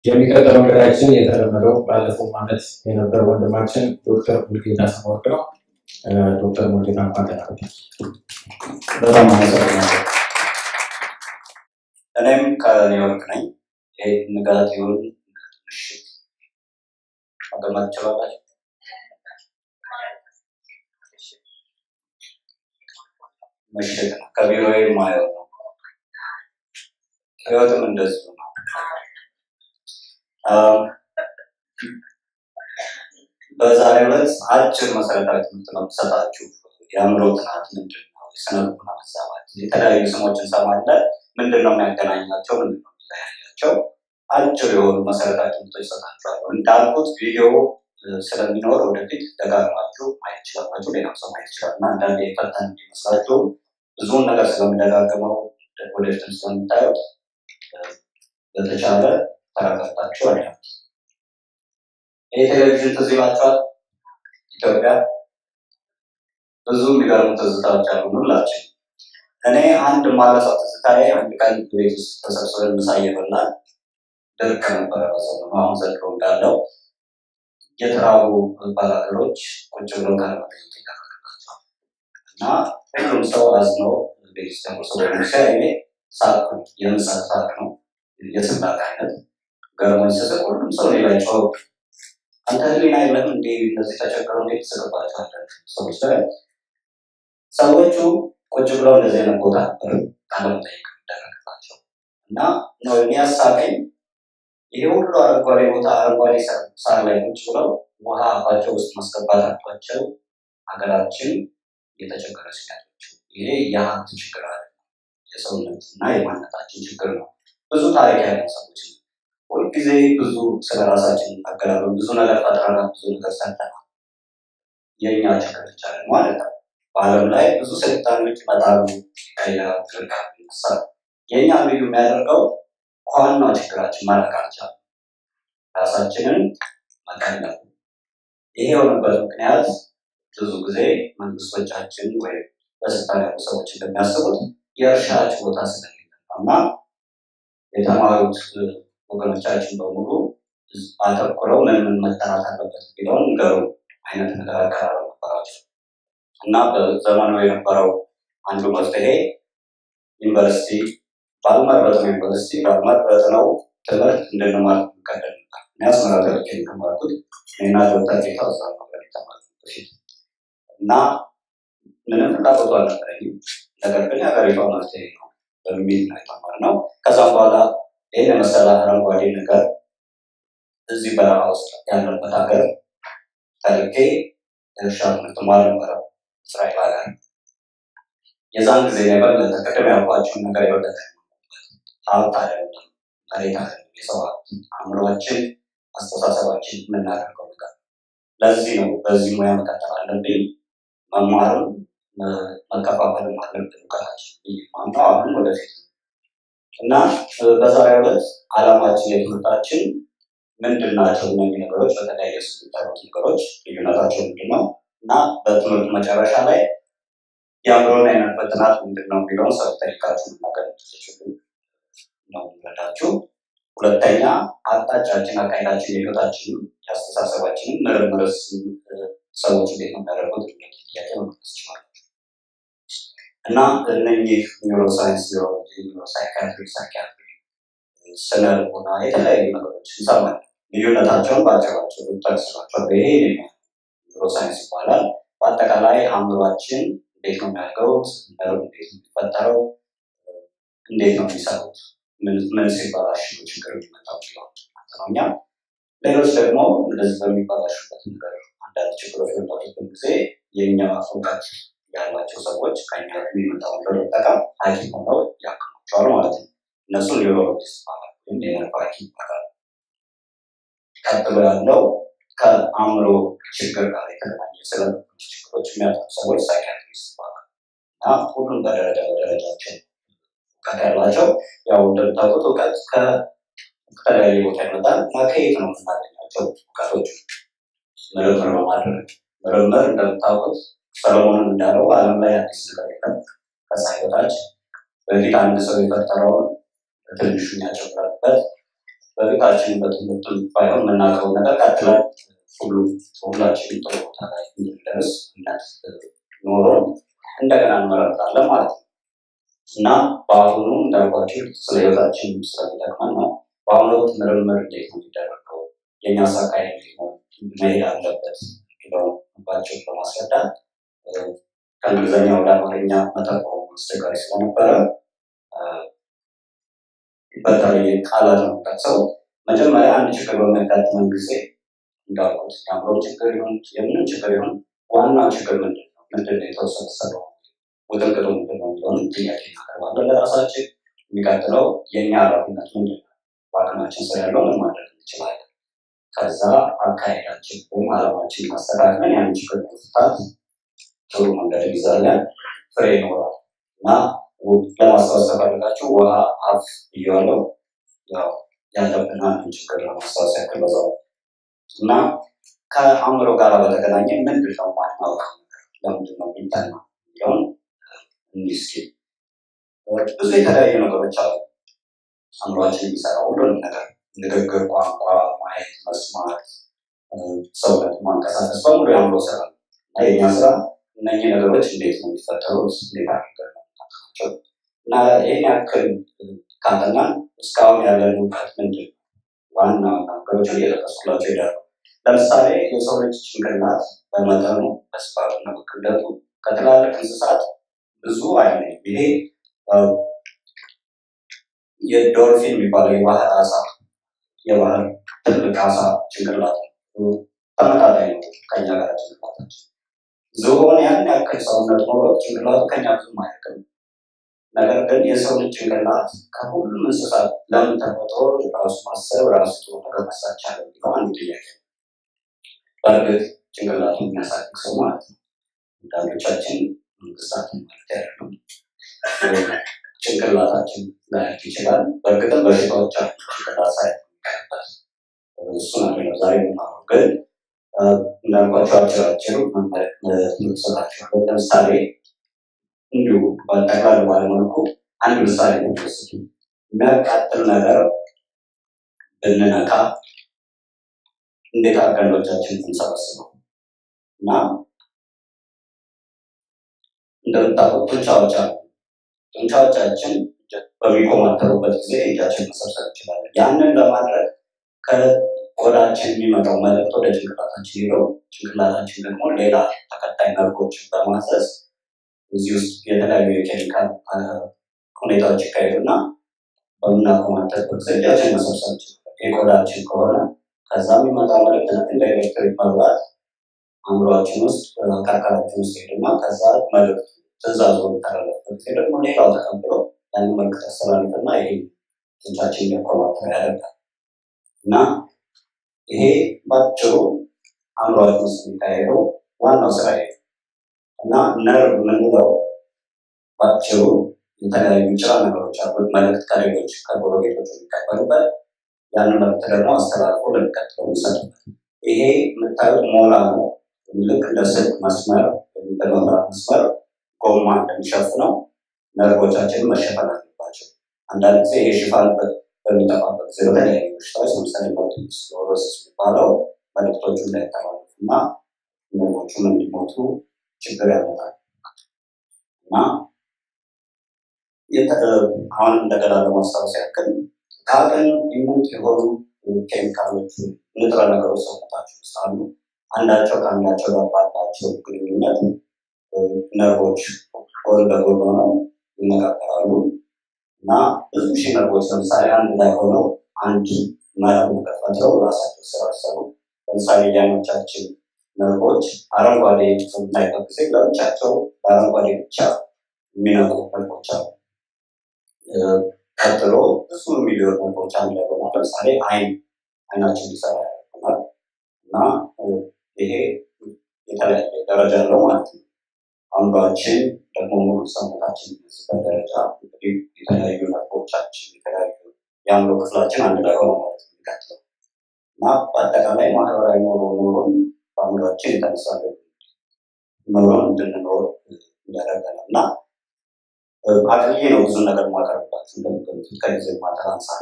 የሚቀጥለው እንግዳችን የተለመደው ባለፈው ዓመት የነበረው ወንድማችን ዶክተር ሙሉጌታ ስመወርቅ ነው። ዶክተር ሙሉጌታ እንኳን በጣም አመሰግናለሁ። እኔም ከኒውዮርክ ነኝ። ይሄ ንጋት ይሁን ምሽት መገመት ትችላላችሁ? ምሽት ነው። ከቢሮዬ የማየው ነው። ህይወትም እንደዚሁ ነው። በዛሬው ዕለት አጭር መሰረታዊ ትምህርት ነው የምሰጣችሁ። የአእምሮ ጥናት ምንድን ነው? የስነልቡና መዛባት፣ የተለያዩ ስሞችን እንሰማለን። ምንድን ነው የሚያገናኛቸው? ምንድን ነው የሚለያያቸው? አጭር የሆኑ መሰረታዊ ትምህርቶች እሰጣችኋለሁ። እንዳልኩት ቪዲዮ ስለሚኖር ወደፊት ደጋግማችሁ ማየት ትችላላችሁ። ሌላም ሰው ማየት ይችላል እና አንዳንዴ የፈተን እንዲመስላችሁ ብዙውን ነገር ስለምደጋግመው ወደፊትም ስለምታዩት በተቻለ ተረጋግታችሁ አዳምጡ። ይህ ቴሌቪዥን ትዝ ይላችኋል? ኢትዮጵያ ብዙ የሚገርሙ ትዝታዎች አሉ ሁላችን። እኔ አንድ ማለሳት ትዝታዬ አንድ ቀን ቤት ውስጥ ተሰብስበን ምሳ እየበላን ድርቅ ነበረ በዘመኑ። አሁን ዘንድሮ እንዳለው የተራቡ ባላገሮች ቁጭ ብለው ካለመጠየቅ ይደረግላቸዋል እና ሁሉም ሰው አዝኖ ቤት ውስጥ ያሉ ሰዎች ሲያይ ሳቅ፣ የምሳቅ ሳቅ ነው፣ የስላቅ አይነት ገርሞኝ ስስቅ ሁሉም ሰው እኔ ላይ ጮኸ። አንተ ህሊና የለህም እንዴ? እነዚህ ተቸግረው እንዴት ትስቅባቸዋለህ? ሰዎች ላይ ሰዎቹ ቁጭ ብለው እንደዚህ አይነት ቦታ ቃለመጠይቅ ይደረግላቸው እና ነው የሚያሳቀኝ። ይሄ ሁሉ አረንጓዴ ቦታ አረንጓዴ ሳር ላይ ቁጭ ብለው ውሃ አፋቸው ውስጥ ማስገባት አቅቷቸው ሀገራችን የተቸገረች ናቸው። ይሄ የሀብት ችግር አለ፣ የሰውነት እና የማንነታችን ችግር ነው። ብዙ ታሪክ ያለን ሰዎች ነው። ሁልጊዜ ብዙ ስለራሳችን እናገራለን። ብዙ ነገር ፈጥረናል፣ ብዙ ነገር ሰርተናል። የእኛ ችግር ብቻ ነው ማለት ነው። በዓለም ላይ ብዙ ስልጣኔዎች ይመጣሉ፣ ይቀየራሉ፣ ይርቃሉ፣ ይነሳሉ። የእኛ ልዩ የሚያደርገው ዋናው ችግራችን ማድረግ አልቻልንም፣ ራሳችንን መቀለብ። ይሄ የሆነበት ምክንያት ብዙ ጊዜ መንግስቶቻችን ወይም በስልጣን ያሉ ሰዎች እንደሚያስቡት የእርሻ ችሎታ ስለሌለ ነው እና የተማሩት ወገኖቻችን በሙሉ አተኩረው ምን መጠናት አለበት ቢለውን ንገሩ አይነት ነገር አቀራረብ ነበራቸው እና በዘመኑ የነበረው አንዱ መፍትሄ ዩኒቨርሲቲ ባልመረጥነው ዩኒቨርሲቲ ባልመረጥነው ትምህርት እንድንማር ይቀደል ነበር። አስመራ ገብቼ የተማርኩት እኔና ዶክተር ጌታ እዛ ነበር የተማርኩት በፊት እና ምንም ፍላጎቱ አልነበረኝም። ነገር ግን የሀገሪቷ መፍትሄ ነው በሚል ነው የተማርነው። ከዛም በኋላ ይህን የመሰለ አረንጓዴ ነገር እዚህ በረሃ ውስጥ ያለበት ሀገር ተልኬ እርሻ ትምህርት ማር ነበረ እስራኤል ሀገር። የዛን ጊዜ የበለጠ ቅድም ያልኳቸውን ነገር የበለጠ ሀብት አይደለም፣ መሬት አይደለም፣ የሰው ሀብት አእምሮአችን፣ አስተሳሰባችን የምናደርገው ነገር። ለዚህ ነው በዚህ ሙያ መቀጠል አለብኝ፣ መማርም መከፋፈልም አለብን እውቀታችን ማነው አሁን ወደፊት እና በዛሬው ዕለት ዓላማችን የትምህርታችን ምንድን ናቸው እነዚህ ነገሮች፣ በተለያየ የሚጠሩት ነገሮች ልዩነታቸው ምንድን ነው እና በትምህርት መጨረሻ ላይ የአእምሮና የነርቭ ጥናት ምንድን ነው የሚለውን ሰርተፊካችሁ መናገር ትችሉ ነው የሚረዳችሁ። ሁለተኛ አቅጣጫችን፣ አካሄዳችን፣ የህይወታችንን፣ የአስተሳሰባችንን ምርምርስ ሰዎች እንዴት ነው የሚያደርጉት ጥያቄ መመለስ ይችላል እና እነኚህ ኒውሮሳይንስ፣ ኒውሮሎጂ፣ ኒውሮሳይካትሪ፣ ሳይኪያትሪ፣ ስነልቡና የተለያዩ ነገሮች እንሰማለን። ልዩነታቸውን በአጭራቸው ጠቅስላቸዋል። ይሄ ኒውሮሳይንስ ይባላል። በአጠቃላይ አእምሯችን እንዴት ነው የሚያደርገውት፣ ነርቭ እንዴት ነው የሚፈጠረው፣ እንዴት ነው የሚሰሩት፣ ምን ሲበላሽ ችግር የሚመጣው ነው። እኛ ሌሎች ደግሞ እንደዚህ በሚበላሹበት ነገር አንዳንድ ችግሮች በሚመጡበት ጊዜ የእኛ እውቀት ያላቸው ሰዎች ከኛ የሚመጣውን በመጠቀም ሐኪም ሆነው ያክማቸዋል ማለት ነው። እነሱ ኒውሮሎጂስት ይባላል ወይም የነርቭ ሐኪም ይባላል። ቀጥሎ ያለው ከአእምሮ ችግር ጋር የተገናኘ ስለነበሩ ችግሮች የሚያጠኑ ሰዎች ሳይኪያትሪስት ይባላል እና ሁሉም በደረጃቸው እውቀት ያላቸው። ያው እንደምታውቁት እውቀት ከተለያየ ቦታ ይመጣል እና ከየት ነው የምናገኛቸው እውቀቶች? ምርምር በማድረግ ምርምር እንደምታውቁት ሰለሞንም እንዳለው በዓለም ላይ አዲስ ነገር የለም ከፀሐይ በታች። በፊት አንድ ሰው የፈጠረውን በትንሹ የሚያጨምረበት፣ በፊት ትምህርታችን በትምህርት ባይሆን የምናውቀው ነገር ቀጥለን ሁላችንም ጥሩ ቦታ ላይ እንድንደርስ ኖሮን እንደገና እንመረጣለን ማለት ነው እና በአሁኑ እንዳልኳችሁ ስለ ህይወታችን ስለሚጠቅመን ነው። በአሁኑ ወቅት ምርምር እንዴት ነው የሚደረገው፣ የእኛ አካሄድ እንዴት ነው መሄድ አለበት ባቸው በማስረዳት ከእንግሊዝኛ ወደ አማርኛ መተርጎም አስቸጋሪ ስለነበረ በተለይ ቃላት ነው ጠቅሰው መጀመሪያ አንድ ችግር በሚያጋጥመን ጊዜ እንዳልኩት የአእምሮ ችግር ይሁን የምንም ችግር ይሁን ዋናው ችግር ምንድን ነው የተወሰነው ውጥንቅጡ ምንድን ነው የሚለውን ጥያቄ እናቀርባለን ለራሳችን። የሚቀጥለው የእኛ ኃላፊነት ምንድን ነው፣ በአቅማችን ስር ያለው ምን ማድረግ እንችላለን፣ ከዛ አካሄዳችን ወይም አላማችን ማስተካከል ያን ችግር መፍታት ጥሩ መንገድ ይዛለን ፍሬ ይኖራል እና ለማስታወስ ተፈልጋችሁ ውሃ አፍ እያለው ያው ያለብን አንድ ችግር ለማስታወስ ያክል በዛው እና ከአእምሮ ጋር በተገናኘ ምንድን ነው ማናውቀው ነገር ለምንድን ነው የሚጠና የሚለውን እንዲስኪ ብዙ የተለያዩ ነገሮች አሉ አእምሯችን የሚሰራው ሁሉንም ነገር ንግግር፣ ቋንቋ፣ ማየት፣ መስማት፣ ሰውነት ማንቀሳቀስ በሙሉ የአእምሮ ስራ ነው እና የኛ ስራ እነኚህ ነገሮች እንዴት ነው የሚፈጠሩት፣ እንዴት አድርገን ነው የምናውቃቸው እና ይህን ያክል ካጠናን እስካሁን ያለን እውቀት ምንድን ነው ዋና ነገሮችን እየጠቀስኩላቸው ይሄዳሉ። ለምሳሌ የሰው ልጅ ጭንቅላት በመጠኑ በስፋቱና በክብደቱ ከትላልቅ እንስሳት ብዙ አይነት ይሄ የዶልፊን የሚባለው የባህር አሳ የባህር ትልቅ አሳ ጭንቅላት ተመጣጣኝ ነው ከኛ ጋር ጭንቅላታችን። ዝሆን ያን ያክል ሰውነት ኖሮት ጭንቅላቱ ከኛ ብዙም አይርቅም። ነገር ግን የሰው ልጅ ጭንቅላት ከሁሉም እንስሳት ለምን ተፈጥሮ ራሱ ማሰብ ራሱ ጥሩ ነገር መስራት ቻለ የሚለው አንዱ ጥያቄ ነው። በእርግጥ ጭንቅላቱ የሚያሳድግ ሰው ማለት ነው። አንዳንዶቻችን እንስሳትን ማለት ያደርግም ጭንቅላታችን ላያት ይችላል። በእርግጥም በሽታዎች አሉ ጭንቅላት ሳይቀርበት እሱን አይደለም ዛሬ የምናወራው። ግን እንዳልኳቸው አጭራጭሩ ትምህርት ሰጣችኋለሁ። ለምሳሌ እንዲሁ በጠቅላላ ባለመልኩ አንድ ምሳሌ የሚወስድ የሚያቃጥል ነገር ብንነካ እንዴት አድርገን እጆቻችንን እንሰበስበው እና እንደምታውቁት ጡንቻዎቻችን በሚኮማተሩበት ጊዜ እጃችን መሰብሰብ ይችላል። ያንን ለማድረግ ከቆዳችን የሚመጣው መልዕክት ወደ ጭንቅላታችን ሄደው ጭንቅላታችን ደግሞ ሌላ ተከታይ ነርቮችን በማዘዝ እዚህ ውስጥ የተለያዩ የኬሚካል ሁኔታዎች ይካሄዱና በምናኮማተርበት ጊዜ እጃችን መሰብሰብ ይችላል። የቆዳችን ከሆነ ከዛ የሚመጣው መልዕክት እንደ ኤሌክትሪክ መብራት አእምሯችን ውስጥ አካላችን ውስጥ ሄድና ከዛ መልዕክት ትእዛዝ በሚተላለፍበት ጊዜ ደግሞ ሌላው ተቀብሎ ያንን መልዕክት ያስተላልፍና ይሄ ጡንቻችን እንዲኮማተር ያደርጋል እና ይሄ ባጭሩ አእምሯችን ውስጥ የሚካሄደው ዋናው ስራ እና ነርቭ የምንለው ባጭሩ የተለያዩ ጭራ ነገሮች አሉት። መልዕክት ከሌሎች ከጎረቤቶች የሚቀበሉበት ያንን መልዕክት ደግሞ አስተላልፎ ለሚቀጥለው የሚሰጡበት ይሄ የምታዩት ሞላ ነው። ልክ እንደ ስልክ መስመር እንደ መብራት መስመር ጎማ እንደሚሸፍነው ነርቮቻችንን መሸፈን አለባቸው። አንዳንድ ጊዜ ይሄ ሽፋን በሚጠፋበት ጊዜ በተለያዩ በሽታዎች ለምሳሌ ስክለሮሲስ የሚባለው መልዕክቶቹ እንዳይተላለፉ እና ነርቮቹም እንዲሞቱ ችግር ያመጣል እና አሁን እንደገና ለማስታወስ ያክል ከአቅም ኢምንት የሆኑ ኬሚካሎቹ ንጥረ ነገሮች ሰውነታችን ውስጥ አሉ። አንዳቸው ከአንዳቸው ጋር ባላቸው ግንኙነት ነርቮች ጎን ለጎን ሆነው ይነጋገራሉ እና ብዙ ሺህ ነርቮች ለምሳሌ አንድ ላይ ሆነው አንድ መረብ ፈጥረው ራሳቸው ስራ ሰሩ። ለምሳሌ የዓይኖቻችን ነርቮች አረንጓዴ በምናይበት ጊዜ ለብቻቸው በአረንጓዴ ብቻ የሚነቁ ነርቮች አሉ። ቀጥሎ ብዙ ሚሊዮን ነርቮች አንድ ላይ ሆነው ለምሳሌ አይናችን ሊሰራ ያደርጉናል እና ይሄ የተለያየ ደረጃ አለው ማለት ነው። አእምሯችን ደግሞ ሙሉ ሰውነታችን የሚይዝበት ደረጃ እንግዲህ የተለያዩ ነርቮቻችን የተለያዩ የአእምሮ ክፍላችን አንድ ላይ ሆነው ማለት ነው የሚቀጥለው እና በአጠቃላይ ማህበራዊ ኑሮን በአእምሯችን የተነሳለ ኑሮን እንድንኖር ያደርገናል እና አቅልዬ ነው ብዙ ነገር ማቀርብላችሁ እንደምትገምቱት ከጊዜ ማጠር አንጻር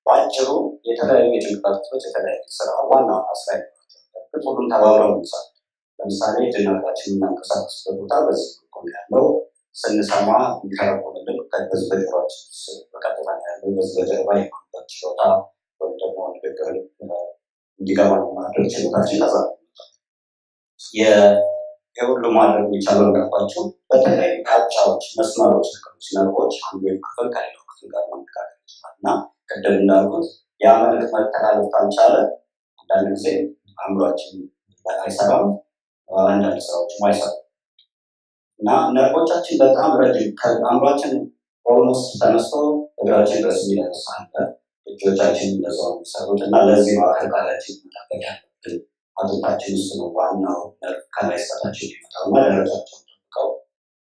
በአጭሩ የተለያዩ የጭንቅላት ክፍሎች የተለያዩ ስራ ዋና ስራ ይኖራቸዋል። ሁሉም ተባብረው ይሰራሉ። ለምሳሌ ጭንቅላታችን የምናንቀሳቀስበት ቦታ በዚህ በኩል ያለው ስንሰማ የሚተረጉምልን በዚህ በጆሮአችን በቀጥታ ያለው በዚህ በጀርባ የማንበብ ችሎታ ወይም ደግሞ ንግግር እንዲገባ ማድረግ ችሎታችን ከዛ የሁሉ ማድረግ የሚቻለው እንዳልኳቸው በተለያዩ ቃጫዎች፣ መስመሮች፣ ነርቮች አንዱ ክፍል ከሌላው ክፍል ጋር መነጋገር ይችላል እና ቅድም እንዳልኩት ያ መልዕክት መተላለፍ ካልቻለ አንዳንድ ጊዜ አእምሯችን አይሰራም፣ አንዳንድ ስራዎችም አይሰራም እና ነርቮቻችን በጣም ረጅም ከአእምሯችን ኦልሞስት ተነስቶ እግራችን ድረስ የሚደርስ አለ። እጆቻችን እንደዛው የሚሰሩት እና ለዚህ አካላችን መጠበቅ ያለብን አጥንታችን ውስጥ ነው ዋናው ነርቭ ከላይ እስከታችን የሚመጣው እና ደረጃቸውን ጠብቀው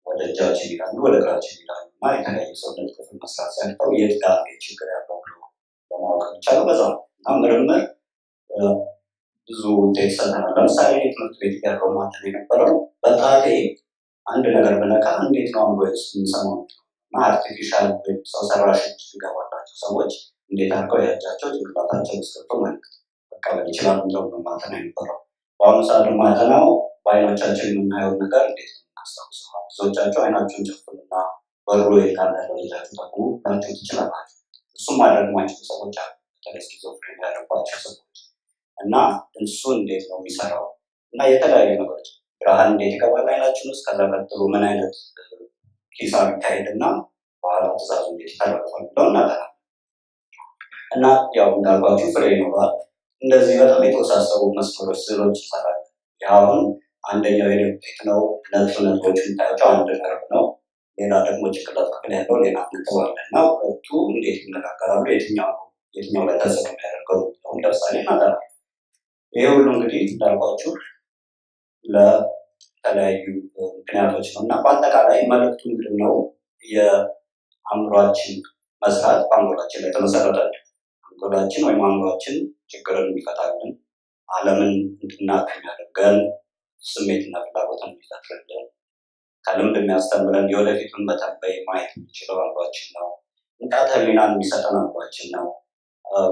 ወደ እጃችን ይሄዳሉ፣ ወደ እግራችን ይሄዳሉ እና የተለያዩ ሰውነት ክፍል መስራት ሲያልፈው የት ጋር ችግር ያለው ብሎ ለማወቅ የሚቻለው በዛ ነው እና ምርምር ብዙ ውጤት ሰጥተናል። ለምሳሌ ትምህርት ቤት ያለው ማተር የነበረው በጣቴ አንድ ነገር ብነካ እንዴት ነው አእምሮ ውስጥ የሚሰማው እና አርቲፊሻል ወይም ሰው ሰራሽ የሚገባላቸው ሰዎች እንዴት አድርገው የእጃቸው ጭንቅላታቸው ውስጥ ገብቶ መልዕክት መቀበል ይችላሉ ብለው ነው ማጠና የነበረው። በአሁኑ ሰዓት ማጠናው በአይኖቻችን የምናየው ነገር እንዴት ነው የምናስታውሰው። ብዙዎቻቸው አይናቸውን ጨፍኑና በሩ የካለ ልጃችሁ ጠቅሙ ናቸው ትችላላችሁ። እሱም ማድረግ ማይችሉ ሰዎች አሉ፣ በተለይ ስኪዞፍሬኒያ ያለባቸው ሰዎች እና እሱ እንዴት ነው የሚሰራው እና የተለያዩ ነገሮች ብርሃን እንዴት ይገባል አይናችን ውስጥ ከዛ ቀጥሎ ምን አይነት ሂሳብ ይካሄድና በኋላ ትእዛዙ እንዴት ይተላለፋል ብለው እናጠናለን እና ያው እንዳልኳችሁ ፍሬ ይኖራል። እንደዚህ በጣም የተወሳሰቡ መስመሮች ስዕሎች ይሰራል። አሁን አንደኛው የኤሌክትሪክ ነው፣ ነጥቦች የሚታያቸው አንድ ነርቭ ነው። ሌላ ደግሞ ጭንቅላት ክፍል ያለው ሌላ ነጥብ አለ እና ሁለቱ እንዴት ይነጋገራሉ፣ የትኛው ላይ ተጽዕኖ የሚያደርገው ለምሳሌ እናጠናለን። ይሄ ሁሉ እንግዲህ እንዳልኳችሁ ለተለያዩ ምክንያቶች ነው እና በአጠቃላይ መልዕክቱ ምንድን ነው? የአእምሯችን መስራት በአእምሯችን ላይ ተመሰረተ። አንጎላችን ወይም አእምሯችን ችግርን የሚፈታልን፣ ዓለምን እንድናውቅ የሚያደርገን፣ ስሜትና ፍላጎትን የሚፈጥርልን፣ ከልምድ የሚያስተምረን፣ የወደፊቱን በተንበይ ማየት የሚችለው አእምሯችን ነው። ንቃተ ህሊናን የሚሰጠን አእምሯችን ነው።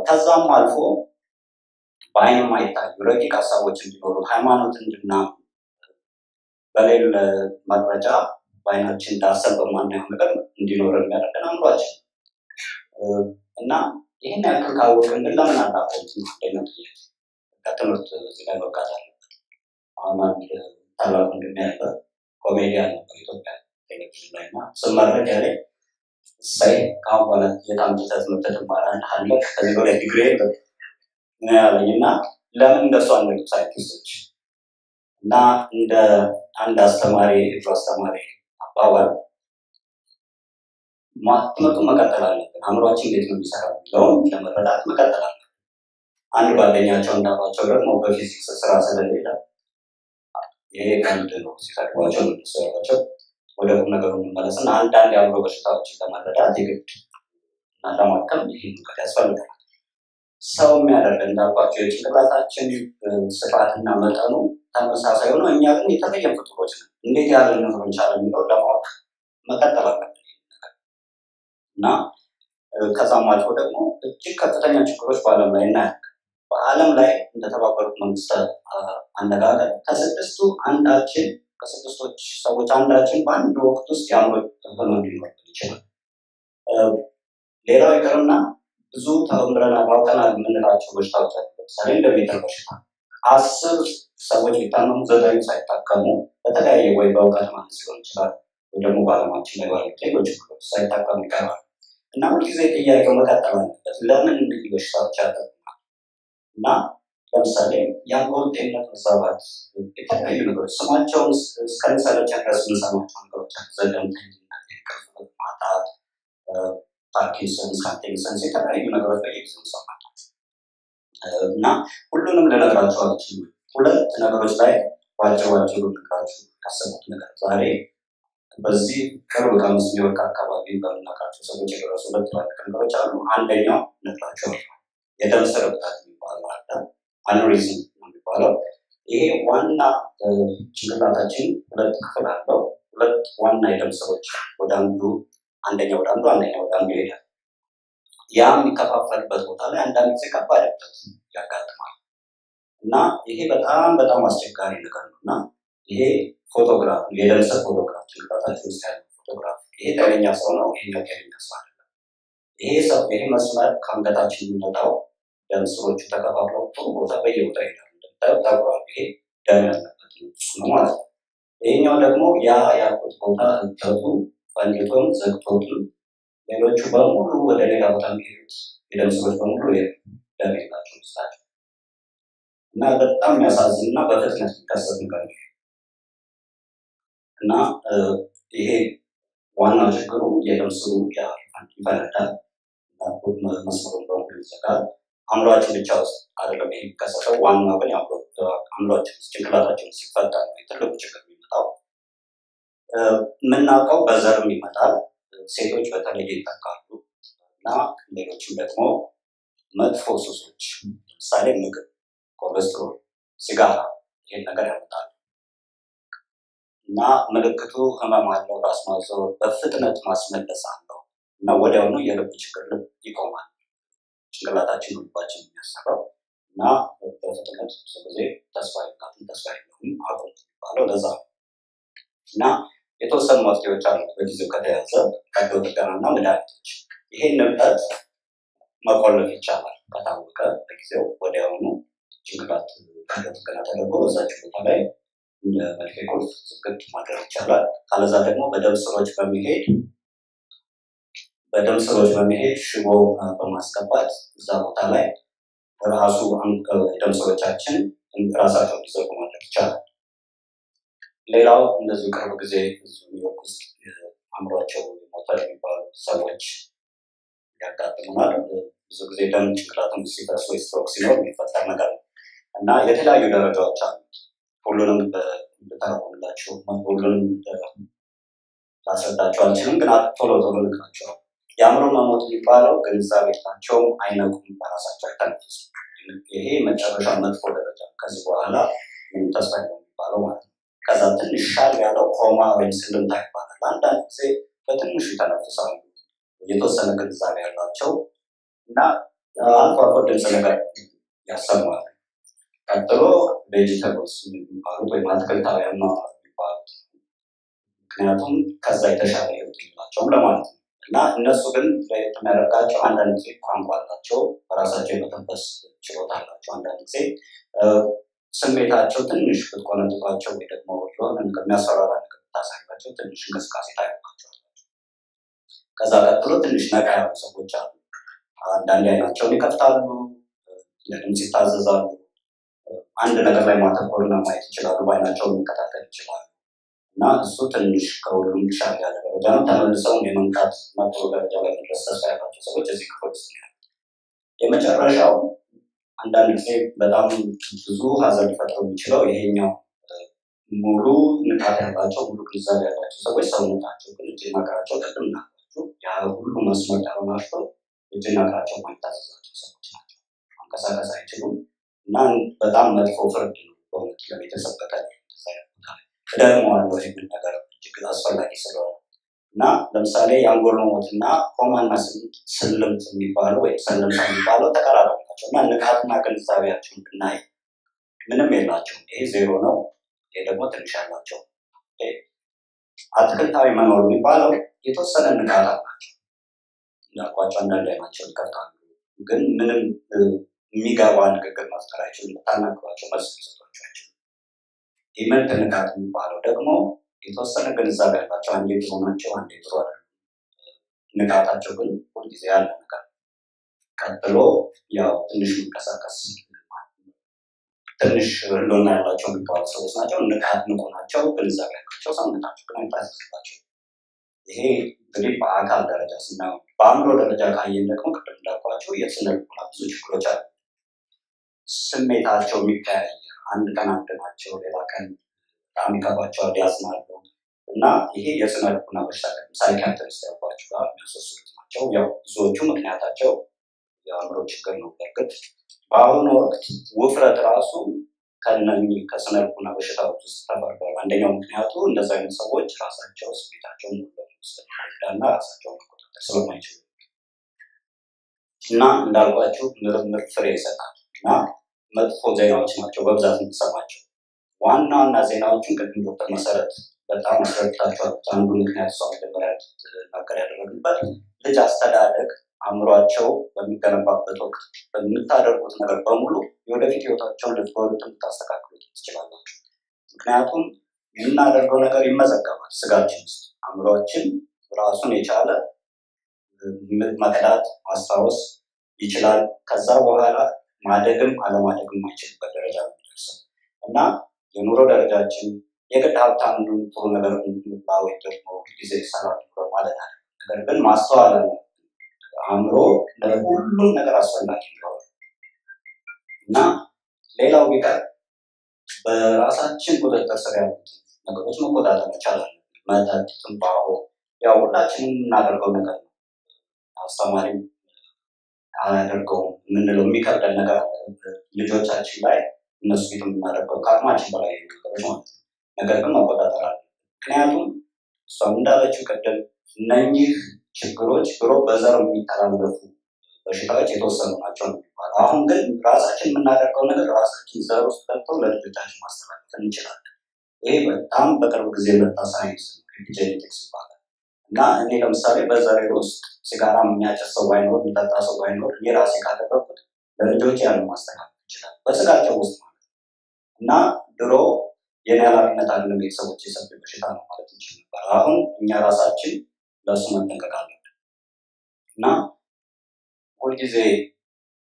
ከዛም አልፎ በአይን የማይታዩ ረቂቅ ሀሳቦች እንዲኖሩ፣ ሃይማኖት እንድናምን፣ በሌለ መረጃ በአይናችን እንዳሰብ በማናየው ነገር እንዲኖር የሚያደርገን አእምሯችን እና ይህን ያክል ካወቅን ግን ለምን አናውቀውም? አንደኛው ጥያቄ ከትምህርት እዚህ ላይ መብቃት አለበት። አሁን አንድ ታላቅ ወንድሜ ያለ ኮሜዲያን ነበር ኢትዮጵያ ቴሌቪዥን ላይ እና ስመረቅ ያለኝ እሰይ ከአሁን በኋላ የታምጥተህ ትምህርት ትማራለህ አለ ከዚህ በላይ ዲግሪ የለም ነው ያለኝ እና ለምን እንደሱ አንድ ሳይንቲስቶች እና እንደ አንድ አስተማሪ አባባል ትምህርቱን መቀጠል አለብን። አእምሯችን እንዴት ነው የሚሰራው የሚለውን ለመረዳት መቀጠል አለብን። አንድ ጓደኛቸው እንዳሏቸው ደግሞ በፊዚክስ ስራ ስለሌለ ይሄ ቀልድ ነው ሲሰድቧቸው የሚሰሯቸው ወደ ቁም ነገሩ እንመለስና አንዳንድ የአእምሮ በሽታዎችን ለመረዳት የግድ እና ለማከም ይህን እውቀት ያስፈልጋል። ሰው የሚያደርግ እንዳልኳቸው የጭንቅላታችን ስፋትና መጠኑ ተመሳሳይ ሆኖ እኛ ግን የተለየ ፍጡሮች ነው። እንዴት ያለ ነገር እንቻለ የሚለው ለማወቅ መቀጠል አለብን እና ከዛም አልፎ ደግሞ እጅግ ከፍተኛ ችግሮች በዓለም ላይ እናያለን። በዓለም ላይ እንደተባበሩት መንግስታት አነጋገር ከስድስቶች ሰዎች አንዳችን በአንድ ወቅት ውስጥ የአእምሮ ህመም ሊኖርብን ይችላል። ሌላው ይቅርና ብዙ ተመምረናል አውቀናል የምንላቸው በሽታዎች አሉ። ለምሳሌ እንደሜትር በሽታ 10 ሰዎች ቢታመሙ 9 ሳይታከሙ በተለያየ ወይ በእውቀት ማነስ ሊሆን ይችላል ወይ ደግሞ በዓለማችን ላይ ባሉ ሌሎች ችግሮች ሳይታከሙ ይቀራሉ እና ሁልጊዜ ጥያቄው መቀጠል አለበት። ለምን እንግዲህ በሽታዎች ያጠቁናል? እና ለምሳሌ የአንጎል ጤንነት መዛባት፣ የተለያዩ ነገሮች ስማቸውን እስከሚሰለቸን ድረስ የምንሰማቸው ነገሮች አሉ። ዘገምተኝነት፣ የእንቅልፍ ማጣት፣ ፓርኪንሰንስ፣ ሃንቲንግተንስ የተለያዩ ነገሮች በየጊዜው እንሰማለን እና ሁሉንም ልነግራችሁ አልችልም። 2 ነገሮች ላይ ባጭሩ ልነግራችሁ ያሰብኩት ነገር ዛሬ በዚህ ቅርብ ከ5 ወር አካባቢ በምናውቃቸው ሰዎች የደረሱ 2 ትላልቅ ነገሮች አሉ። አንደኛው ነግራቸዋለሁ፣ የደም ስር እብጠት የሚባለው አለ፣ አኑሪዝም የሚባለው። ይሄ ዋና ጭንቅላታችን 2 ክፍል አለው። 2 ዋና የደም ስሮች አንደኛው ወደ አንዱ ይሄዳል። ያ የሚከፋፈልበት ቦታ ላይ አንዳንድ ጊዜ ከባድ እብጠት ያጋጥማል እና ይሄ በጣም አስቸጋሪ ነገር ነው እና ይሄ ፎቶግራፍ የደምሰ ፎቶግራፍ ጭንቅላታችን ውስጥ ያለው ፎቶግራፍ ይሄ ጤነኛ ሰው ነው፣ ይሄ ጤነኛ ሰው አይደለም። ይሄ መስመር ከአንገታችን የሚመጣው ደም ስሮቹ ተከፋፍለው ጥሩ ቦታ በየቦታ ይሄዳሉ። እንደምታዩት ታውቋል። ይሄ ደም ያለበት ነው ማለት ነው። ይሄኛው ደግሞ ያ ያልኩት ቦታ እብጠቱ ፈንድቶም ዘግቶትም ሌሎቹ በሙሉ ወደ ሌላ ቦታ የሚሄዱት የደም ስሮች በሙሉ ደም የላቸው ውስጣቸው እና በጣም የሚያሳዝን እና በፍጥነት የሚከሰት ነገር ነው እና ይሄ ዋና ችግሩ የደም ስሩ ይፈነዳል፣ መስመሩን በሙሉ ይዘጋል። አእምሯችን ብቻ ውስጥ አይደለም ይሄ የሚከሰተው፣ ዋናው ግን አእምሯችን ውስጥ ጭንቅላታችን ሲፈጠር ነው ትልቁ ችግር የሚመጣው። የምናውቀው በዘርም ይመጣል፣ ሴቶች በተለይ ይጠቃሉ እና ሌሎችም ደግሞ መጥፎ ሱሶች ለምሳሌ ምግብ፣ ኮሌስትሮል፣ ሲጋራ ይህን ነገር ያመጣሉ እና ምልክቱ ህመም አለው፣ ራስ ማዞር፣ በፍጥነት ማስመለስ አለው እና ወዲያውኑ የልብ ችግር ልብ ይቆማል። ጭንቅላታችን ልባችን የሚያሰራው እና በፍጥነት ብዙ ጊዜ ተስፋ የለውም አቁም የሚባለው ለዛ ነው እና የተወሰኑ መፍትሄዎች አሉ በጊዜው ከተያዘ ቀዶ ጥገናና መድኃኒቶች። ይሄን እብጠት መቆለፍ ይቻላል ከታወቀ በጊዜው ወዲያውኑ ጭንቅላት ቀዶ ጥገና ተደርጎ በዛች ቦታ ላይ እንደ መርፌ ቁልፍ ዝግት ማድረግ ይቻላል። ካለዛ ደግሞ በደም ስሮች በመሄድ ሽቦ በማስገባት እዛ ቦታ ላይ ራሱ ደም ስሮቻችን ራሳቸው እንዲዘጉ ማድረግ ይቻላል። ሌላው እንደዚሁ ቅርብ ጊዜ ኒውዮርክ ውስጥ አእምሯቸው ሞቷል የሚባሉ ሰዎች ያጋጥሙናል። ብዙ ጊዜ ደም ጭንቅላትን ሲፈስ ወይ ስትሮክ ሲኖር የሚፈጠር ነገር ነው እና የተለያዩ ደረጃዎች አሉት። ሁሉንም ልተረጉምላችሁ ሁሉንም ላስረዳቸው አልችልም፣ ግን ቶሎ ልካቸዋል። የአእምሮ መሞት የሚባለው ግንዛቤ የላቸውም፣ አይነቁም፣ በራሳቸው አይተነፍሱም። ይሄ መጨረሻ መጥፎ ደረጃ፣ ከዚህ በኋላ ምንም ተስፋ የለውም የሚባለው ማለት ነው። ከዛ ትንሽ ሻል ያለው ኮማ ወይም ስልምታ ይባላል። አንዳንድ ጊዜ በትንሹ ይተነፍሳሉ፣ የተወሰነ ግንዛቤ ያላቸው እና አልፎ አልፎ ድምፅ ነገር ያሰማል። ቀጥሎ ቬጂተብልስ የሚባሉት ወይም አትክልታውያን ነው የሚባሉት፣ ምክንያቱም ከዛ የተሻለ ህይወት የላቸውም ለማለት ነው እና እነሱ ግን የሚያደርጋቸው አንዳንድ ጊዜ ቋንቋ አላቸው፣ በራሳቸው የመተንፈስ ችሎታ አላቸው። አንዳንድ ጊዜ ስሜታቸው ትንሽ ብትቆነጥጧቸው ወይ ደግሞ የሆነ የሚያስፈራራ ነገር ብታሳያቸው ትንሽ እንቅስቃሴ ታይባቸዋል። ከዛ ቀጥሎ ትንሽ ነቃ ያሉ ሰዎች አሉ። አንዳንድ አይናቸውን ይከፍታሉ፣ ለድምፅ ይታዘዛሉ፣ አንድ ነገር ላይ ማተኮርና ማየት ይችላሉ፣ በአይናቸውን መከታተል ይችላሉ እና እሱ ትንሽ ከሁሉም ሻል ያለ ደረጃ ነው። ተመልሰውን የመንቃት መጥሮ ደረጃ ላይ መድረስ ተስፋ ያላቸው ሰዎች እዚህ ክፍል ውስጥ ነው። የመጨረሻው አንዳንድ ጊዜ በጣም ብዙ ሀዘን ሊፈጥረው የሚችለው ይሄኛው ሙሉ ንቃት ያላቸው ሙሉ ግንዛቤ ያላቸው ሰዎች ሰውነታቸው ግን እጅና እግራቸው ቅድም ናቸው ያ ሁሉ መስመር ያሆናቸው እጅና እግራቸው ማይታዘዛቸው ሰዎች ናቸው። መንቀሳቀስ አይችሉም እና በጣም መጥፎ ፍርድ ነው በእውነት ለቤተሰብ በተለይ ደግሞ አለው ይህንን ነገር እጅግ አስፈላጊ ስለሆነ እና ለምሳሌ የአንጎል ሞትና ኮማና ስልምት የሚባለው ወይም ሰለምታ የሚባለው ተቀራራቢ ናቸው እና ንቃትና ግንዛቤያቸውን ብናይ ምንም የላቸውም። ይሄ ዜሮ ነው፣ ይሄ ደግሞ ትንሽ ያላቸው። አትክልታዊ መኖር የሚባለው የተወሰነ ንቃት አላቸው እንዳልኳቸው፣ አንዳንድ አይናቸው ይከፍታሉ፣ ግን ምንም የሚገባ ንግግር መፍጠር አይችሉም። ብታናግሯቸው መልስ ሊሰጧቸው አይችሉም። ኢመንት ንቃት የሚባለው ደግሞ የተወሰነ ግንዛቤ ያላቸው፣ አንዴ ጥሩ ናቸው፣ አንዴ ጥሩ አይደለም። ንቃታቸው ግን ሁልጊዜ ያለ ነገር። ቀጥሎ ያው ትንሽ የሚንቀሳቀስ ትንሽ ህልውና ያላቸው የሚባሉ ሰዎች ናቸው። ንቃት ንቁ ናቸው፣ ግንዛቤ ያላቸው፣ ሰውነታቸው ግን አይታዘዝላቸው። ይሄ እንግዲህ በአካል ደረጃ ስናየው፣ በአእምሮ ደረጃ ካየን ደግሞ ቅድም እንዳልኳቸው የስነልቡና ብዙ ችግሮች አሉ። ስሜታቸው የሚቀያየር፣ አንድ ቀን አንድ ናቸው፣ ሌላ ቀን በጣም ይከፋቸዋል፣ ያዝናሉ እና ይሄ የስነልቡና በሽታ ሳይኪያትሪስት ያልኳቸው ጋር የሚያስወስዱት ናቸው። ያው ብዙዎቹ ምክንያታቸው የአእምሮ ችግር ነው። በእርግጥ በአሁኑ ወቅት ውፍረት ራሱ ከስነልቡና በሽታዎች ውስጥ ተፈርዷል። አንደኛው ምክንያቱ እንደዚህ አይነት ሰዎች ራሳቸው ስሜታቸውን ስለማይረዳና ራሳቸውን መቆጣጠር ስለማይችሉ እና እንዳልኳችሁ ምርምር ፍሬ ይሰጣል እና መጥፎ ዜናዎች ናቸው በብዛት የምንሰማቸው። ዋና ዋና ዜናዎችን ቅድም ዶክተር መሰረት በጣም አስረድታችኋል። አንዱ ምክንያት እሷ መጀመሪያ ነገር ያደረግበት ልጅ አስተዳደግ አእምሯቸው በሚገነባበት ወቅት በምታደርጉት ነገር በሙሉ የወደፊት ህይወታቸውን ልትወዱት ልታስተካክሉት ትችላላችሁ። ምክንያቱም የምናደርገው ነገር ይመዘገባል ስጋችን ውስጥ። አእምሯችን ራሱን የቻለ መቅዳት ማስታወስ ይችላል። ከዛ በኋላ ማደግም አለማደግም አይችልበት ደረጃ ነው የሚደርሰው እና የኑሮ ደረጃችን የግድ ሀብታም ጥሩ ነገር እንድንባ ወይ ደግሞ ጊዜ ሰላም ማለት አለ። ነገር ግን ማስተዋል አእምሮ ለሁሉም ነገር አስፈላጊ ነው እና ሌላው ቢቀር በራሳችን ቁጥጥር ስር ያሉት ነገሮች መቆጣጠር መቻል አለብን። መጠጥ፣ ትንባሆ ያው ሁላችንም የምናደርገው ነገር ነው። አስተማሪም አያደርገውም የምንለው የሚከብደን ነገር ልጆቻችን ላይ እነሱ ፊት የምናደርገው ከአቅማችን በላይ ነገሮች ማለት ነው። ነገር ግን መቆጣጠር አለ። ምክንያቱም እሷም እንዳለችው ቅድም እነኚህ ችግሮች ድሮ በዘር የሚተላለፉ በሽታዎች የተወሰኑ ናቸው የሚባለው። አሁን ግን ራሳችን የምናደርገው ነገር ራሳችን ዘር ውስጥ ገብተው ለልጆቻችን ማስተላለፍ እንችላለን። ይሄ በጣም በቅርብ ጊዜ የመጣ ሳይንስ ጄኔቲክስ ይባላል እና እኔ ለምሳሌ በዘሬ ውስጥ ሲጋራ የሚያጨስ ሰው ባይኖር የሚጠጣ ሰው ባይኖር የራሴ ካደረኩት ለልጆች ያን ማስተላለፍ ይችላል በስጋቸው ውስጥ ማለት ነው እና ድሮ የኔ ኃላፊነት አይደለም ቤተሰቦች የሰጡ በሽታ ነው ማለት እንችል ነበር። አሁን እኛ ራሳችን ለእሱ መጠንቀቅ አለብን እና ሁልጊዜ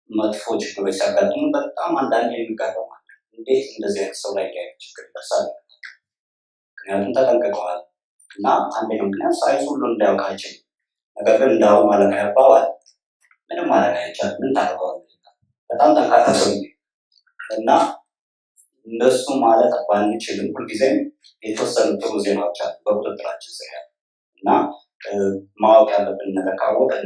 መጥፎ ችግሮች ሲያጋጥሙ በጣም አንዳንዴ የሚጋረማል። እንዴት እንደዚህ አይነት ሰው ላይ ችግር ይደርሳል? ምክንያቱም ተጠንቅቀዋል እና አንደኛው ምክንያት ሳይንስ ሁሉ እንዳያውቅ አይችልም። ነገር ግን እንዳሁን ማለት ያባዋል ምንም ማለት አይቻልም። ምን ታደርገዋለህ? በጣም ጠንካራ ሰው እና እንደሱ ማለት ባንችልም ሁልጊዜም የተወሰኑ ጥሩ ዜናዎች አሉ በቁጥጥራችን ስር ያሉ እና ማወቅ ያለብን ነገር ካወቅን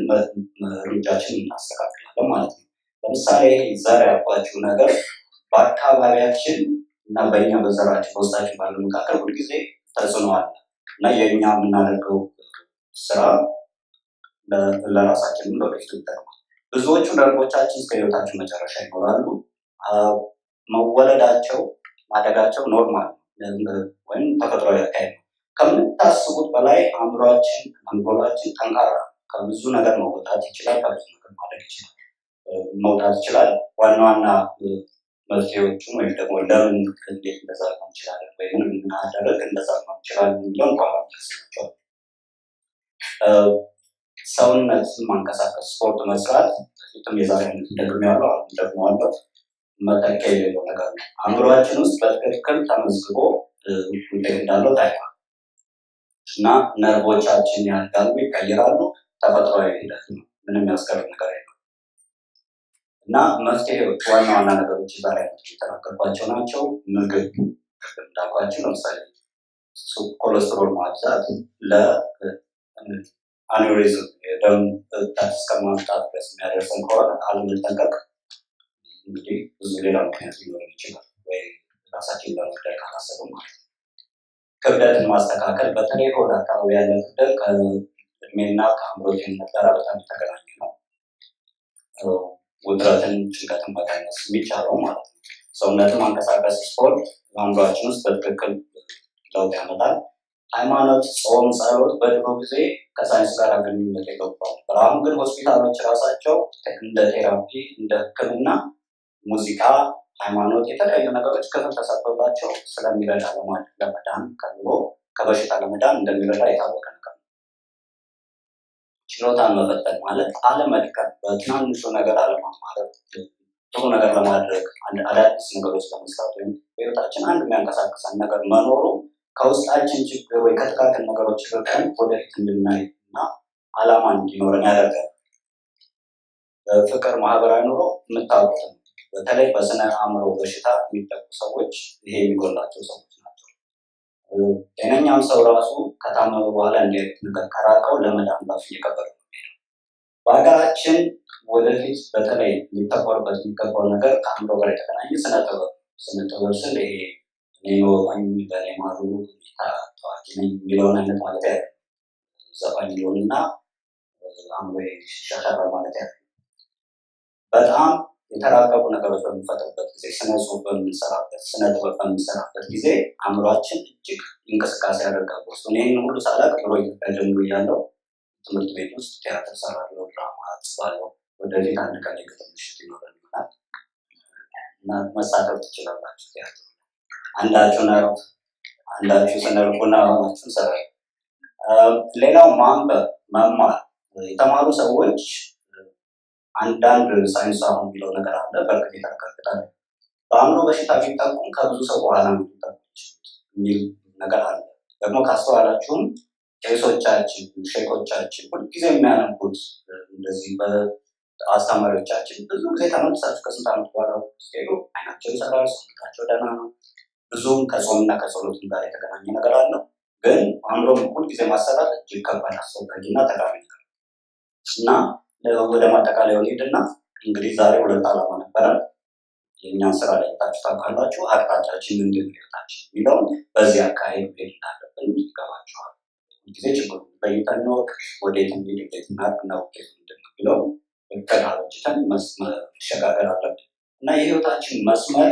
እርምጃችን እናስተካክላለን ማለት ነው። ለምሳሌ ዘር ያልኳችሁ ነገር በአካባቢያችን እና በእኛ በዘራችን በውስጣችን ባለ መካከል ሁልጊዜ ተጽዕኖ አለ እና የእኛ የምናደርገው ስራ ለራሳችን ለወደፊቱ ይጠቅማል። ብዙዎቹ ደርቦቻችን እስከ ህይወታችን መጨረሻ ይኖራሉ። መወለዳቸው ማደጋቸው ኖርማል ወይም ተፈጥሯዊ አካሄድ ነው። ከምታስቡት በላይ አእምሯችን አንጎላችን ጠንካራ ከብዙ ነገር መውጣት ይችላል። ከብዙ ነገር ማደግ ይችላል መውጣት ይችላል። ዋና ዋና መፍትሄዎቹን ወይም ደግሞ ለምን እንዴት እንደዛ ሊሆን ይችላል ወይም ምናደረግ እንደዛ ሊሆን ይችላል የሚለውን ቋሚ ያስባቸዋል። ሰውነትን ማንቀሳቀስ ስፖርት መስራት ፊትም የዛሬ ደግሞ ያለው አሁን ደግሞ አለው መጠቀም የሌለው ነገር ነው። አእምሯችን ውስጥ በትክክል ተመዝግቦ ውጤት እንዳለው ታይቷል እና ነርቮቻችን ያድጋሉ፣ ይቀየራሉ። ተፈጥሯዊ ሂደት ነው። ምንም ያስቀር ነገር የለም እና መፍትሄዎች ዋና ዋና ነገሮች ዛሬ የተናገርኳቸው ናቸው። ምግብ እንዳልኳቸው ለምሳሌ ኮሌስትሮል ማብዛት ለአኒውሪዝም የደም እብጠት እስከማምጣት ድረስ የሚያደርሰን ከሆነ አለመጠንቀቅ እንግዲህ ብዙ ሌላ ምክንያት ሊኖር ይችላል ወይ ራሳችን ለመግደል ካላሰብን ማለት ነው። ክብደትን ማስተካከል በተለይ ሆድ አካባቢ ያለ ክብደት ከእድሜና ከአእምሮ ጤንነት ጋር በጣም የተገናኘ ነው። ውጥረትን፣ ጭንቀትን መቀነስ የሚቻለው ማለት ነው። ሰውነትን ማንቀሳቀስ ስፖርት አእምሯችን ውስጥ በትክክል ለውጥ ያመጣል። ሃይማኖት፣ ጾም፣ ጸሎት በድሮ ጊዜ ከሳይንስ ጋር ግንኙነት የገባል። አሁን ግን ሆስፒታሎች ራሳቸው እንደ ቴራፒ እንደ ሕክምና ሙዚቃ፣ ሃይማኖት የተለያዩ ነገሮች ክፍል ተሰጥቶባቸው ስለሚረዳ ለመዳን ከኑሮ ከበሽታ ለመዳን እንደሚረዳ የታወቀ ነገር ነው። ችሎታን መፈተን ማለት አለመድከም፣ በትናንሹ ነገር አለማማረር፣ ጥሩ ነገር ለማድረግ አዳዲስ ነገሮች ለመስራት ወይም በህይወታችን አንድ የሚያንቀሳቅሰን ነገር መኖሩ ከውስጣችን ችግር ወይ ከጥቃቅን ነገሮች ርቀን ወደፊት እንድናይ እና አላማ እንዲኖረን ያደርጋል። ፍቅር፣ ማህበራዊ ኑሮ የምታውቁት ነው። በተለይ በስነ አእምሮ በሽታ የሚጠቁ ሰዎች ይሄ የሚጎላቸው ሰዎች ናቸው። ጤነኛም ሰው ራሱ ከታመመ በኋላ እንዲህ ነገር ከራቀው ለመዳን ራሱ እየከበደ ነው። በሀገራችን ወደፊት በተለይ ሊተኮርበት የሚገባው ነገር ከአእምሮ ጋር የተገናኘ ስነ ጥበብ ስል ይሄ እኔ ወጣኝ በኔ ማሩ ታዋቂ ነኝ የሚለውን አይነት ማለት ያለ ዘፋኝ ሊሆንና አእምሮ ይሻሻላል ማለት ያለ በጣም የተራቀቁ ነገሮች በሚፈጠሩበት ጊዜ ስነ ጽሁፍ በምንሰራበት ስነ ጥበብ በምንሰራበት ጊዜ አእምሯችን እጅግ እንቅስቃሴ ያደርጋል። ውስጥ ይህን ሁሉ ሳላቅ ብሎ ኢትዮጵያ ጀምሮ እያለሁ ትምህርት ቤት ውስጥ ቲያትር ሰራለሁ፣ ድራማ ጽፋለሁ። ወደፊት አንድ ቀን የግጥም ምሽት ይኖረን ይሆናል እና መሳተፍ ትችላላችሁ። ቲያትር አንዳችሁ ነርቭ አንዳችሁ ስነልቡና ሆናችሁ ሰራ። ሌላው ማንበብ መማር የተማሩ ሰዎች አንዳንድ ሳይንስ አሁን የሚለው ነገር አለ። በእርግጥ የተረጋገጠ በአእምሮ በሽታ ቢጠቁም ከብዙ ሰው በኋላ ነው የሚል ነገር አለ። ደግሞ ካስተዋላችሁም ቄሶቻችን፣ ሼኮቻችን ሁልጊዜ የሚያነቡት እንደዚህ በአስተማሪዎቻችን ብዙ ጊዜ ተመልሳችሁ ከስንት ዓመት በኋላ ሲሄዱ አይናቸው ይሰራል፣ ሰውነታቸው ደህና ነው። ብዙም ከጾምና ከጸሎትም ጋር የተገናኘ ነገር አለው። ግን አእምሮ ሁልጊዜ ማሰራት እጅግ ከባድ አስፈላጊና ጠቃሚ ነገር እና ወደ ማጠቃለያው ሄድና እንግዲህ ዛሬ ሁለት ዓላማ ነበረ። የእኛን ስራ ላይ ታውቃላችሁ፣ አቅጣጫችን ምንድን ነው ህይወታችን የሚለውን በዚህ አካሄድ ሄድ እንዳለብን ይገባችኋል። ጊዜ ችግሩ በይተን ነው ወዴት እንሂድ እንዴት እናድርግና ውጤቱ ምንድን ነው የሚለው እቅድ መሸጋገር አለብን እና የህይወታችን መስመር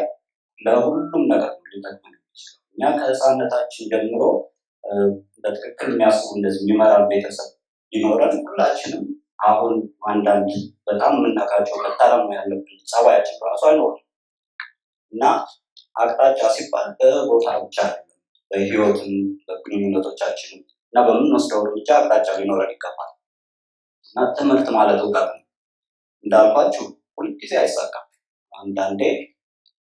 ለሁሉም ነገር ሊጠቅመን ይችላል። እኛ ከህፃነታችን ጀምሮ በትክክል የሚያስቡ እንደዚህ የሚመራን ቤተሰብ ሊኖረን ሁላችንም አሁን አንዳንድ በጣም የምናውቃቸው መታረም ያለብን ጸባያችን ራሱ አይኖርም እና አቅጣጫ ሲባል በቦታ ብቻ አይደለም፣ በህይወትም በግንኙነቶቻችንም እና በምንወስደው እርምጃ አቅጣጫ ሊኖረን ይገባል እና ትምህርት ማለት እውቀት ነው። እንዳልኳችሁ ሁልጊዜ አይሳካም፣ አንዳንዴ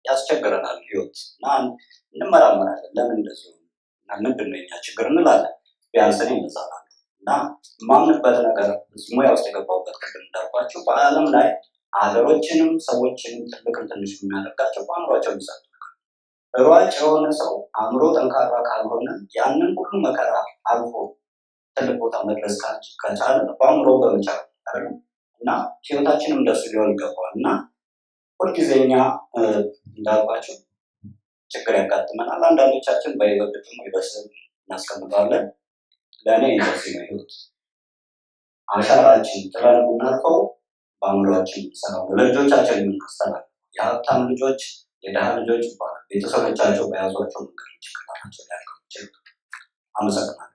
ያስቸግረናል ህይወት እና እንመራመራለን። ለምን እንደዚህ እና ምንድን ነው የኛ ችግር እንላለን። ቢያንስ እኔ እንደዛ እላለሁ እና የማምንበት ነገር ሙያ ውስጥ የገባሁበት ቅድም እንዳልኳችሁ በዓለም ላይ ሀገሮችንም ሰዎችንም ትልቅም ትንሽ የሚያደርጋቸው በአእምሯቸው የሚሰጡ ሯጭ የሆነ ሰው አእምሮ ጠንካራ ካልሆነ ያንን ሁሉ መከራ አልፎ ትልቅ ቦታ መድረስ ከቻለ በአእምሮ በመቻል እና ህይወታችንም እንደሱ ሊሆን ይገባዋል እና ሁልጊዜ እኛ እንዳልኳችሁ ችግር ያጋጥመናል። አንዳንዶቻችን በይበልጥም ይበስል እናስቀምጣለን። ለእኔ እንደዚህ ነው ህይወት። አሻራችን ጥለን የምናልፈው በአእምሯችን ሰራው ለልጆቻችን የምናስተላልፈው የሀብታም ልጆች የድሃ ልጆች ይባላል። ቤተሰቦቻቸው በያዟቸው መንገዶች ጭንቅላታቸው ሊያልቀው ይችላል። አመሰግናለሁ።